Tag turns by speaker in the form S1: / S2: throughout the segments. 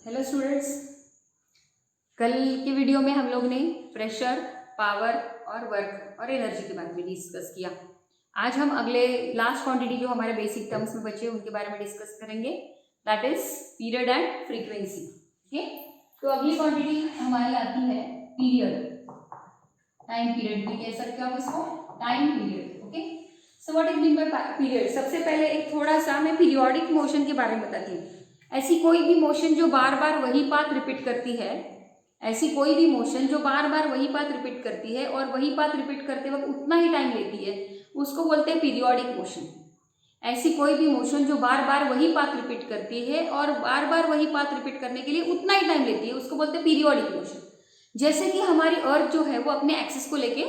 S1: Hello students, कल के video में हम लोग ने प्रेशर, पावर और वर्क और एनर्जी के बारे में डिस्कस किया। आज हम अगले लास्ट क्वांटिटी जो हमारे बेसिक टर्म्स में बचे उनके बारे में डिस्कस करेंगे, that is period and frequency. Okay, तो अगली क्वांटिटी हमारी आती है पीरियड, टाइम पीरियड भी कह सकते हो आप इसको, time period. Okay, so what is mean by period. सबसे पहले एक थोड़ा सा मैं पीरियोडिक मोशन के बारे में बताती हूँ। ऐसी कोई भी मोशन जो बार बार वही पाथ रिपीट करती है, ऐसी कोई भी मोशन जो बार बार वही पाथ रिपीट करती है और वही पाथ रिपीट करते वक्त उतना ही टाइम लेती है, उसको बोलते हैं पीरियोडिक मोशन। ऐसी कोई भी मोशन जो बार बार वही पाथ रिपीट करती है और बार बार वही पाथ रिपीट करने के लिए उतना ही टाइम लेती है, उसको बोलते हैं पीरियोडिक मोशन। जैसे कि हमारी अर्थ जो है वो अपने एक्सिस को लेके,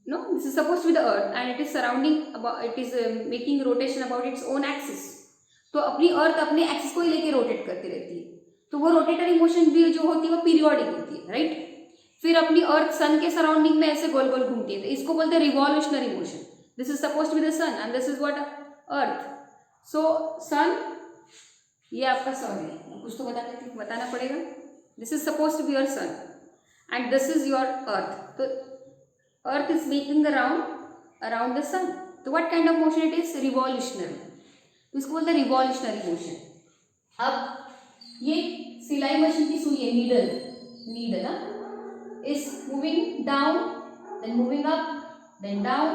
S1: no, this is suppose to be the earth and it is surrounding, it is making rotation about its own axis. तो अपनी अर्थ अपने एक्सिस को ही लेके रोटेट करती रहती है, तो वो रोटेटरी मोशन भी जो होती है वो पीरियोडिक होती है, राइट। फिर अपनी अर्थ सन के सराउंडिंग में ऐसे गोल गोल घूमती है, तो इसको बोलते हैं revolutionary motion. This is suppose to be the sun and this is what, earth. So sun, ये आपका सन है, कुछ तो बताना पड़ेगा। This is suppose to be your sun and this is your earth. तो earth is making around the sun, तो what kind of motion it is, revolutionary. तो इसको बोलते हैं रिवॉल्यूशनरी मोशन। अब ये सिलाई मशीन की सुई है, नीडल ना, is moving down then moving up then down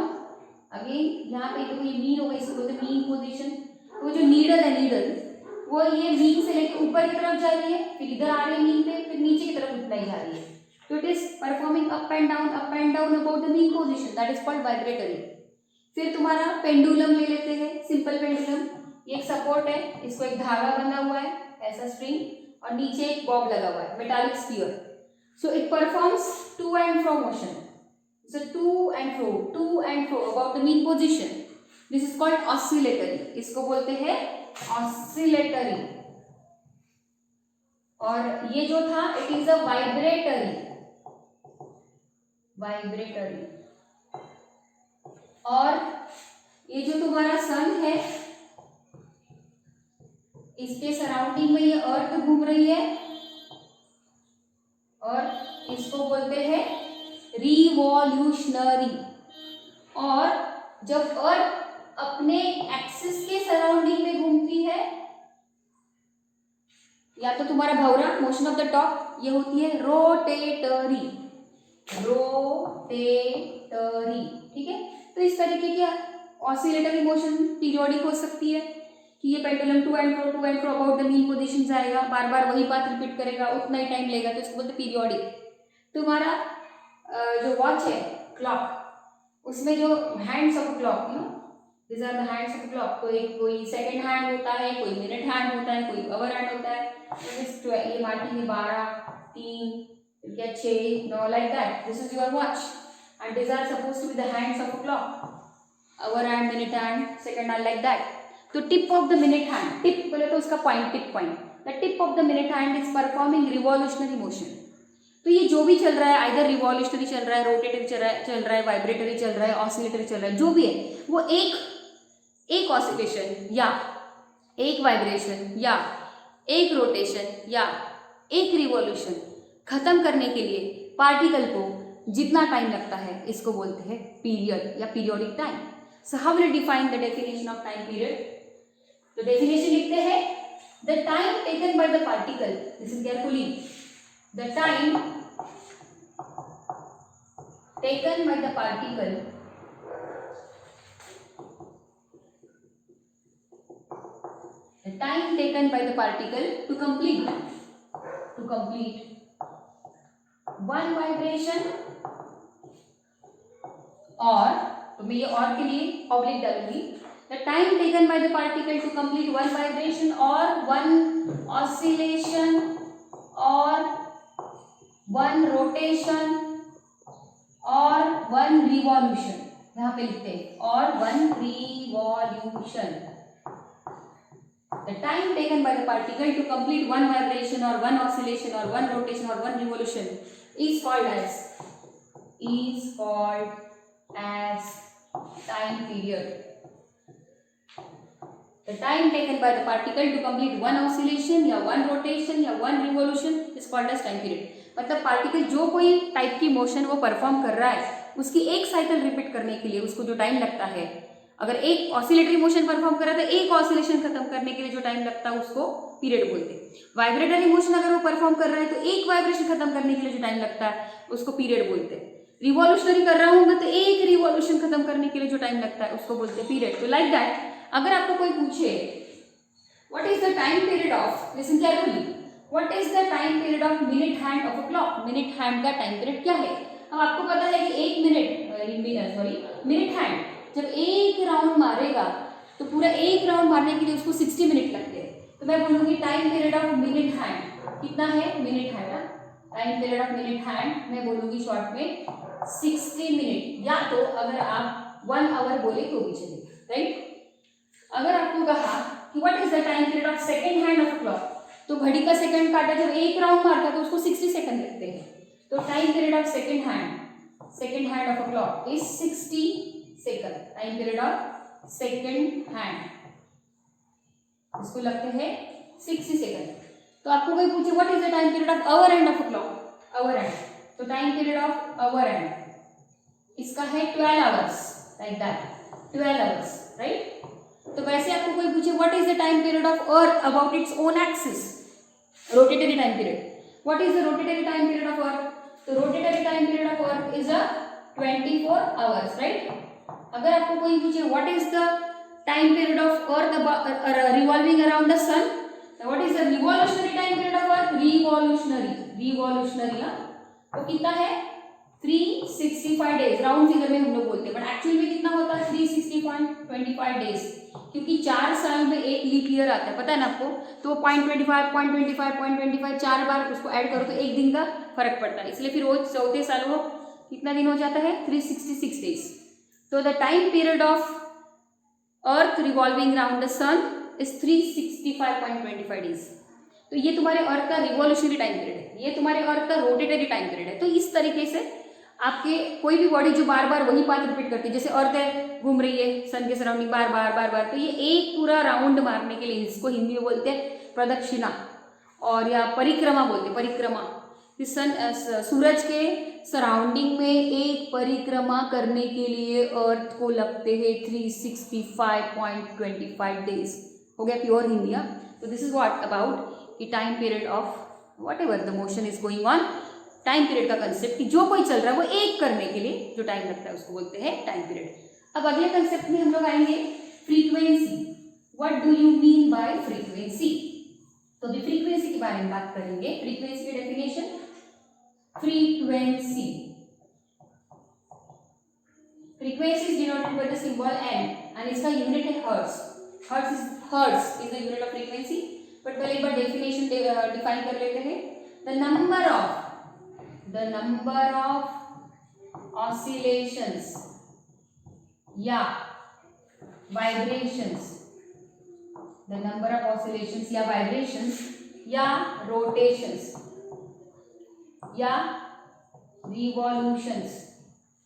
S1: again. यहाँ पे देखो ये मीन होगा, इसको बोलते हैं मीन पोजीशन। तो जो नीडल है, वो ये मीन से लेकर ऊपर की तरफ जा रही है, फिर इधर आ रही है मीन पे, फिर नीचे की तरफ उतना ही जा रही है। तो it is performing up and down about the mean position, that is called vibratory. फिर तुम्हारा पेंडुलम ले लेते हैं, सिंपल पेंडुलम। ये एक सपोर्ट है, इसको एक धागा बंधा हुआ है ऐसा स्ट्रिंग, और नीचे एक बॉब लगा हुआ है, metallic sphere. So it performs to and fro motion, so to and fro about the mean position. This is called oscillatory, इसको बोलते हैं ऑसिलेटरी। और ये जो था, इट इज अ वाइब्रेटरी। और ये जो तुम्हारा सन है, इसके सराउंडिंग में ये अर्थ घूम रही है और इसको बोलते हैं रिवॉल्यूशनरी। और जब अर्थ अपने एक्सिस के सराउंडिंग में घूमती है, या तो तुम्हारा भंवरा, मोशन ऑफ द टॉप, ये होती है रोटेटरी। ठीक है। तो इस तरीके की ऑसिलेटरी मोशन पीरियोडिक हो सकती है कि ये pendulum to and fro about the mean position जाएगा, बार बार वही बात रिपीट करेगा, उतना ही टाइम लेगा, तो इसको बोलते हैं पीरियोडिक। तुम्हारा जो वॉच है, क्लॉक, उसमें जो hands of clock, you know, this are the hands of clock. तो एक कोई सेकंड हैंड होता है, कोई मिनट हैंड होता है, कोई आवर हैंड होता है। तो ये मार्किंग में 12, 3, 6, 9, like that. This is your watch and this are suppose to be the hands of clock, hour hand, minute hand, second hand, like that. तो tip of the minute hand, tip बोले तो उसका point, tip point, the tip of the minute hand is performing revolutionary motion. तो ये जो भी चल रहा है, आइदर रिवॉल्यूशनरी चल रहा है, रोटेटरी चल रहा है, वाइब्रेटरी चल रहा है, ऑसिलेटरी चल रहा है, जो भी है, वो एक ऑसिलेशन या एक वाइब्रेशन या एक रोटेशन या एक रिवॉल्यूशन खत्म करने के लिए पार्टिकल को जितना टाइम लगता है, इसको बोलते हैं पीरियड या periodic time. So how will define the definition of time period. तो डेफिनेशन लिखते हैं, the time taken by the particle, listen carefully, the time taken by the particle to complete one vibration, और तो मैं ये और के लिए ऑब्लिक डालूंगी, the time taken by the particle to complete one vibration or one oscillation or one rotation और one revolution, यहाँ पे लिखते हैं, और one revolution. The time taken by the particle to complete one vibration और one oscillation और one rotation और one revolution is called as time period. The time taken by the particle to complete one oscillation या one rotation या one revolution is called as time period. मतलब particle जो कोई type की motion वो perform कर रहा है उसकी एक साइकिल रिपीट करने के लिए उसको जो टाइम लगता है, अगर एक ऑसिलेटरी मोशन परफॉर्म कर रहा है तो एक ऑसिलेशन खत्म करने के लिए जो टाइम लगता है उसको पीरियड बोलते हैं। वाइब्रेटरी मोशन अगर वो परफॉर्म कर रहा है तो एक वाइब्रेशन खत्म करने के लिए जो टाइम लगता है उसको पीरियड बोलते हैं। रिवॉल्यूशनरी कर रहा हूँ तो एक रिवॉल्यूशन खत्म करने के लिए जो टाइम लगता है उसको बोलते हैं पीरियड। तो लाइक दैट अगर आपको कोई पूछे what is the time period of, listen carefully, what is the time period of minute hand of a clock, minute hand का टाइम पीरियड क्या है। अब आपको पता है कि एक मिनट हैंड जब एक राउंड मारेगा तो पूरा एक राउंड मारने के लिए उसको 60 मिनट लगते हैं। तो मैं बोलूँगी time period of minute hand कितना है, minute hand, time period of minute hand मैं बोलूँगी शॉर्ट में 60 मिनट, या तो अगर आप 1 आवर बोले तो भी चलेगा, राइट। अगर आपको कहा कि what is the time period of second hand of a clock, तो घड़ी का सेकंड काटा जब एक राउंड मारता तो उसको 60 सेकंड लगते हैं। तो time period of second hand of a clock is 60 second. Time period of second hand इसको लगते हैं 60 सेकंड। तो आपको कोई पूछे what is the time period of hour hand of a clock, hour hand, तो time period of hour hand इसका है 12 hours, like that 12 hours, right. तो वैसे आपको कोई पूछे what is the time period of earth about its own axis, rotatory time period, what is the rotatory time period of earth, तो rotatory time period of earth is a 24 hours, right. अगर आपको कोई पूछे what is the time period of earth revolving around the sun, what is the revolutionary time period of earth, revolutionary तो कितना है 365 days, round figure में हम लोग बोलते हैं, बट एक्चुअली में कितना होता है 360.25 डेज, क्योंकि 4 साल में एक लीप ईयर आता है, पता है ना आपको। तो 0.25 4 बार उसको ऐड करो तो एक दिन का फर्क पड़ता है, इसलिए फिर वो चौथे साल वो कितना दिन हो जाता है 366 डेज। तो the time period of earth revolving around the sun is 365.25 days. तो ये तुम्हारे अर्थ का रिवॉल्यूशनरी टाइम पीरियड है, ये तुम्हारे अर्थ का रोटेटरी टाइम पीरियड है। तो इस तरीके से आपके कोई भी बॉडी जो बार बार वही पाथ रिपीट करती है, जैसे अर्थ है घूम रही है सन के सराउंडिंग बार बार, तो ये एक पूरा राउंड मारने के लिए, इसको हिंदी में बोलते हैं प्रदक्षिणा और या परिक्रमा बोलते हैं, परिक्रमा। सन सूरज के सराउंडिंग में एक परिक्रमा करने के लिए अर्थ को लगते हैं 365.25 डेज। हो गया प्योर हिंदी। तो this is what about the time period of what ever the motion is going on. Time period का कंसेप्ट कि जो कोई चल रहा है वो एक करने के लिए जो टाइम लगता है उसको बोलते हैं टाइम पीरियड। अब अगले कंसेप्ट में हम लोग आएंगे frequency. What do you mean by frequency, तो अभी फ्रीक्वेंसी के बारे में बात करेंगे। फ्रीक्वेंसी की definition, frequency is denoted by the symbol n and इसका यूनिट है hertz. Hertz is the unit of frequency. But पहले एक बार डेफिनेशन डिफाइन कर लेते हैं। द नंबर ऑफ ऑसिलेशंस या vibrations, the number of oscillations या वाइब्रेशंस या रोटेशंस या रिवॉल्यूशंस,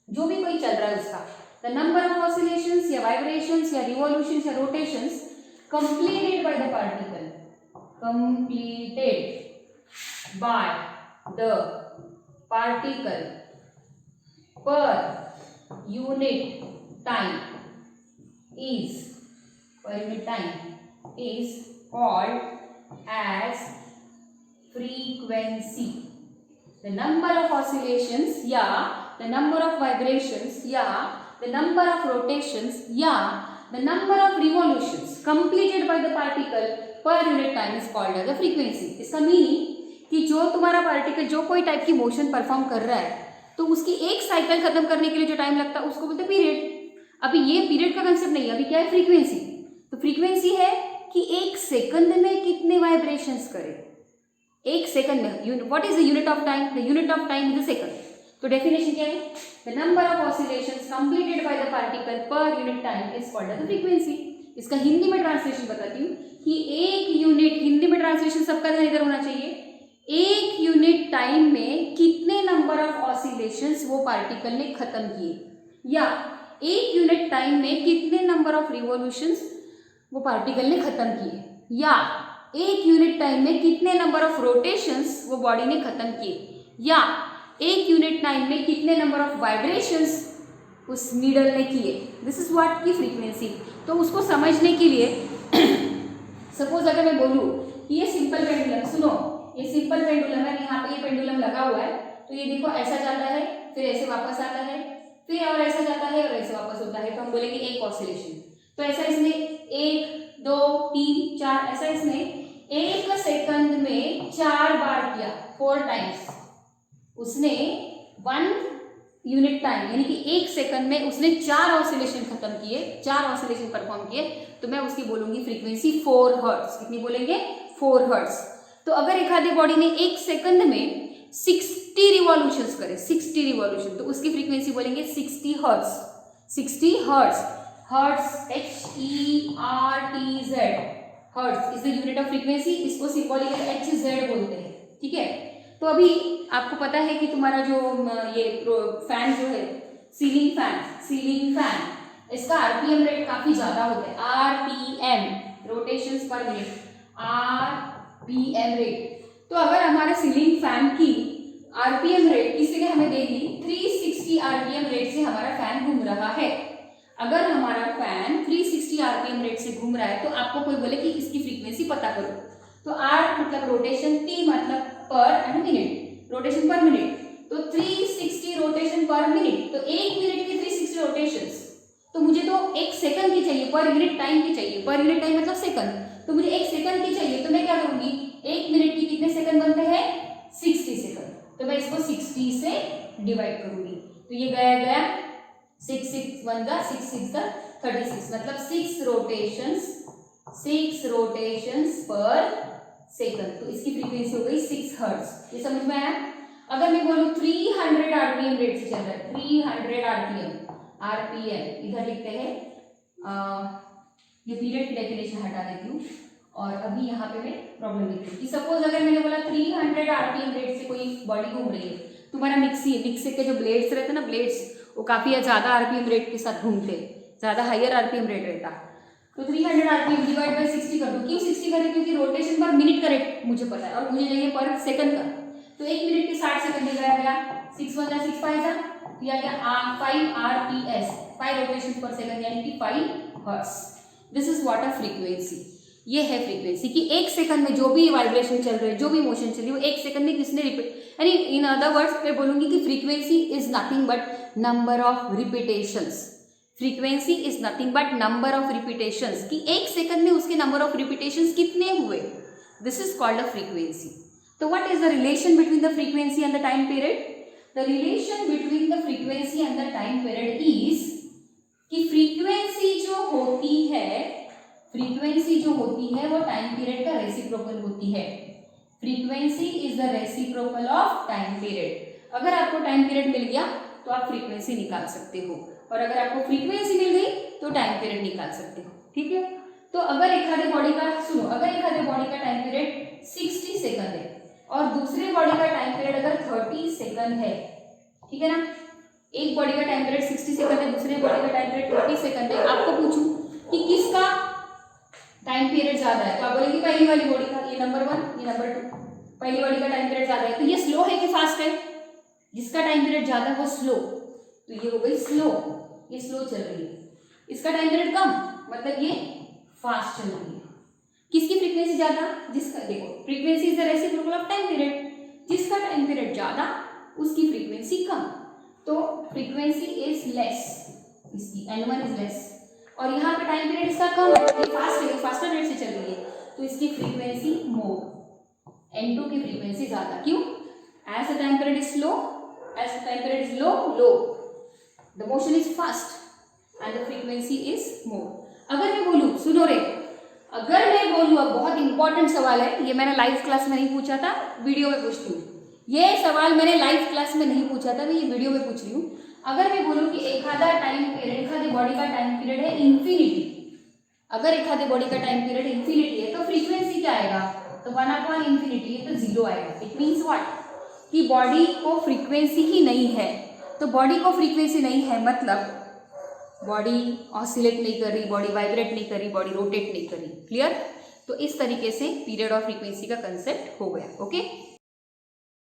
S1: जो भी कोई चल रहा है उसका, द नंबर ऑफ ऑसिलेशंस या वाइब्रेशंस या रिवॉल्यूशंस या rotations completed by the particle, completed by the particle per unit time is called as frequency. The number of oscillations या the number of vibrations या the number of rotations या the number of revolutions completed by the particle per unit time is called as a frequency. इसका meaning कि जो तुम्हारा particle जो कोई type की मोशन परफॉर्म कर रहा है तो उसकी एक साइकिल खत्म करने के लिए जो टाइम लगता है उसको बोलते हैं पीरियड। अभी ये पीरियड का कंसेप्ट नहीं है, अभी क्या है फ्रीक्वेंसी। तो फ्रीक्वेंसी है कि एक सेकंड में कितने वाइब्रेशंस करे, एक सेकंड में। What is the unit of time, the unit of time is the second. तो डेफिनेशन क्या है, the number of oscillations completed by the particle per unit time is called as frequency. इसका हिंदी में translation बताती हूँ कि एक यूनिट, हिंदी में ट्रांसलेशन सबका ध्यान इधर होना चाहिए, एक यूनिट टाइम में कितने नंबर ऑफ ऑसिलेशंस वो पार्टिकल ने खत्म किए, या एक यूनिट टाइम में कितने नंबर ऑफ रिवॉल्यूशंस वो पार्टिकल ने खत्म किए, या एक यूनिट टाइम में कितने नंबर ऑफ रोटेशंस वो बॉडी ने खत्म किए, या एक यूनिट टाइम में कितने नंबर ऑफ वाइब्रेशंस उस नीडल ने किए। दिस इज व्हाट की फ्रीक्वेंसी। तो उसको समझने के लिए सपोज अगर मैं बोलूँ कि ये सिंपल पेंडुलम, सुनो ये सिंपल पेंडुलम है, यहाँ पे ये पेंडुलम लगा हुआ है, तो ये देखो ऐसा जाता है, फिर ऐसे वापस आता है, फिर और ऐसा जाता है और ऐसे वापस होता है, तो हम बोलेंगे एक ऑसिलेशन। तो ऐसा इसने 1 2 3 4 ऐसा इसने 1 सेकंड में 4 बार किया, 4 टाइम्स। उसने 1 यूनिट टाइम यानी कि 1 सेकंड में उसने 4 ऑसिलेशन खत्म किए, 4 ऑसिलेशन परफॉर्म किए, तो मैं उसकी बोलूंगी फ्रीक्वेंसी 4 हर्ट्ज। कितनी बोलेंगे? 4 हर्ट्ज। तो अगर एक आधी बॉडी ने 1 सेकंड में 60 रिवॉल्यूशंस करे, 60 रिवॉल्यूशन, तो उसकी फ्रीक्वेंसी बोलेंगे 60 hertz. 60 hertz, hertz HERTZ, hertz is the unit of frequency. इसको सिंबॉलिकली HZ बोलते हैं, ठीक है। तो अभी आपको पता है कि तुम्हारा जो ये फैन जो है, सीलिंग फैन, इसका आरपीएम रेट काफी ज्यादा होता है, आरपीएम, रोटेशंस पर मिनट, आरपीएम रेट। तो अगर हमारे सीलिंग फैन की आरपीएम रेट किसी ने हमें दे दी 360 आरपीएम रेट से हमारा फैन घूम रहा है, अगर हमारा फैन 360 आरपीएम रेट से घूम रहा है, तो आपको कोई बोले कि इसकी फ्रीक्वेंसी पता करो, तो आर मतलब रोटेशन, टी मतलब पर एंड मिनट, रोटेशन पर मिनट, तो 360 रोटेशन पर मिनट, तो एक मिनट की 360 रोटेशंस, तो मुझे तो 1 सेकंड की चाहिए, पर यूनिट टाइम की चाहिए, पर यूनिट टाइम मतलब सेकंड, तो मुझे 1 सेकंड की चाहिए, तो मैं क्या करूंगी, 1 मिनट की कितने सेकंड बनते हैं? 60 सेकंड, तो मैं इसको 60 से डिवाइड करूंगी, तो ये गया 6 6 1 जा 6 6 जा 36, मतलब 6 रोटेशंस पर सेकंड, तो इसकी फ्रीक्वेंसी हो गई 6 हर्ट्ज। ये समझ में आया? अगर मैं बोलूं 300 आरपीएम रेट से चल रहा है, 300 आरपीएम इधर लिखते हैं, ये पीरियड की डेफिनेशन हटा देती हूँ और अभी यहाँ पे मैं प्रॉब्लम लिखती हूँ कि सपोज अगर मैंने बोला 300 आरपीएम रेट से कोई बॉडी घूम रही है, तुम्हारा मिक्सी के जो ब्लेड्स रहते हैं ना, ब्लेड्स वो काफी ज्यादा आरपीएम रेट के साथ घूमते, ज्यादा हायर आरपीएम रेट रहता, तो 300 आरपीएम डिवाइड बाय 60 कर दो। क्यों 60 करें? क्योंकि रोटेशन पर मिनट का रेट मुझे पता है और मुझे चाहिए पर सेकंड का, तो 1 मिनट के 60 सेकंड दिया गया, 6 1 जा 6 5 जा, दिया गया 5 आरपीएस, 5 रोटेशन पर सेकंड यानी कि 5 hertz. This is what a frequency. ये है फ्रीक्वेंसी कि 1 सेकंड में जो भी वाइब्रेशन चल रही है, जो भी मोशन चल रही है, वो 1 सेकंड में किसने रिपीट, यानी इन अदर वर्ड्स मैं बोलूंगी कि frequency is nothing but number of repetitions. Frequency is nothing but number of repetitions, कि 1 सेकंड में उसके नंबर ऑफ रिपीटेशंस कितने हुए, this is called a frequency. तो what is the relation between the frequency and the time period? The relation between the frequency and the time period is कि frequency जो होती है वो टाइम पीरियड का reciprocal होती है। Frequency is the reciprocal of time period. अगर आपको टाइम पीरियड मिल गया तो आप फ्रीक्वेंसी निकाल सकते हो, और अगर आपको फ्रीक्वेंसी मिल गई तो टाइम पीरियड निकाल सकते हो, ठीक है। तो अगर एक आधे बॉडी का टाइम पीरियड 60 सेकंड है और दूसरे बॉडी का टाइम पीरियड अगर 30 सेकंड है, ठीक है ना, एक बॉडी का टाइम पीरियड 60 सेकंड है, दूसरे बॉडी का टाइम पीरियड 30 सेकंड है, आपको पूछूं कि किसका टाइम पीरियड ज्यादा है, तो आप बोलेंगे पहली वाली बॉडी का, ये नंबर 1 ये नंबर 2, पहली बॉडी का टाइम पीरियड ज्यादा है, तो ये स्लो है कि फास्ट है? जिसका टाइम पीरियड ज्यादा है वो स्लो, तो ये हो गई स्लो, ये स्लो चल रही है। इसका टाइम पीरियड कम मतलब ये फास्ट चल रही है। किसकी फ्रीक्वेंसी ज्यादा? जिसका, देखो frequency is the reciprocal of time period, जिसका टाइम पीरियड ज्यादा उसकी फ्रीक्वेंसी कम, तो फ्रीक्वेंसी इज लेस, इसकी N1 इज लेस, और यहाँ पे टाइम पीरियड इसका कम है, ये फास्ट है, फास्टर रेट से चल रही है, तो इसकी फ्रीक्वेंसी मोर, N2 की फ्रीक्वेंसी ज्यादा। क्यों? As the time period is slow, as the time period is low, the motion is fast and the frequency is more. अगर मैं बोलूं, सुनो रे, अगर मैं बोलूं, अब बहुत इंपॉर्टेंट सवाल है, ये मैंने लाइव क्लास में नहीं पूछा था, वीडियो में पूछती हूँ। ये सवाल मैंने लाइव क्लास में नहीं पूछा था, मैं ये वीडियो में पूछ रही हूँ। अगर मैं बोलूँ कि एक आधे बॉडी का टाइम पीरियड है इन्फिनिटी, अगर एक आधे बॉडी का टाइम पीरियड इन्फिनिटी है, तो फ्रीक्वेंसी क्या आएगा? तो 1/∞, तो 0 आएगा। It means what? कि बॉडी को फ्रीक्वेंसी ही नहीं है, तो बॉडी को फ्रीक्वेंसी नहीं है मतलब बॉडी ऑसिलेट नहीं कर रही, बॉडी वाइब्रेट नहीं कर रही, बॉडी रोटेट नहीं कर रही। क्लियर? तो इस तरीके से पीरियड और फ्रीक्वेंसी का कंसेप्ट हो गया। ओके।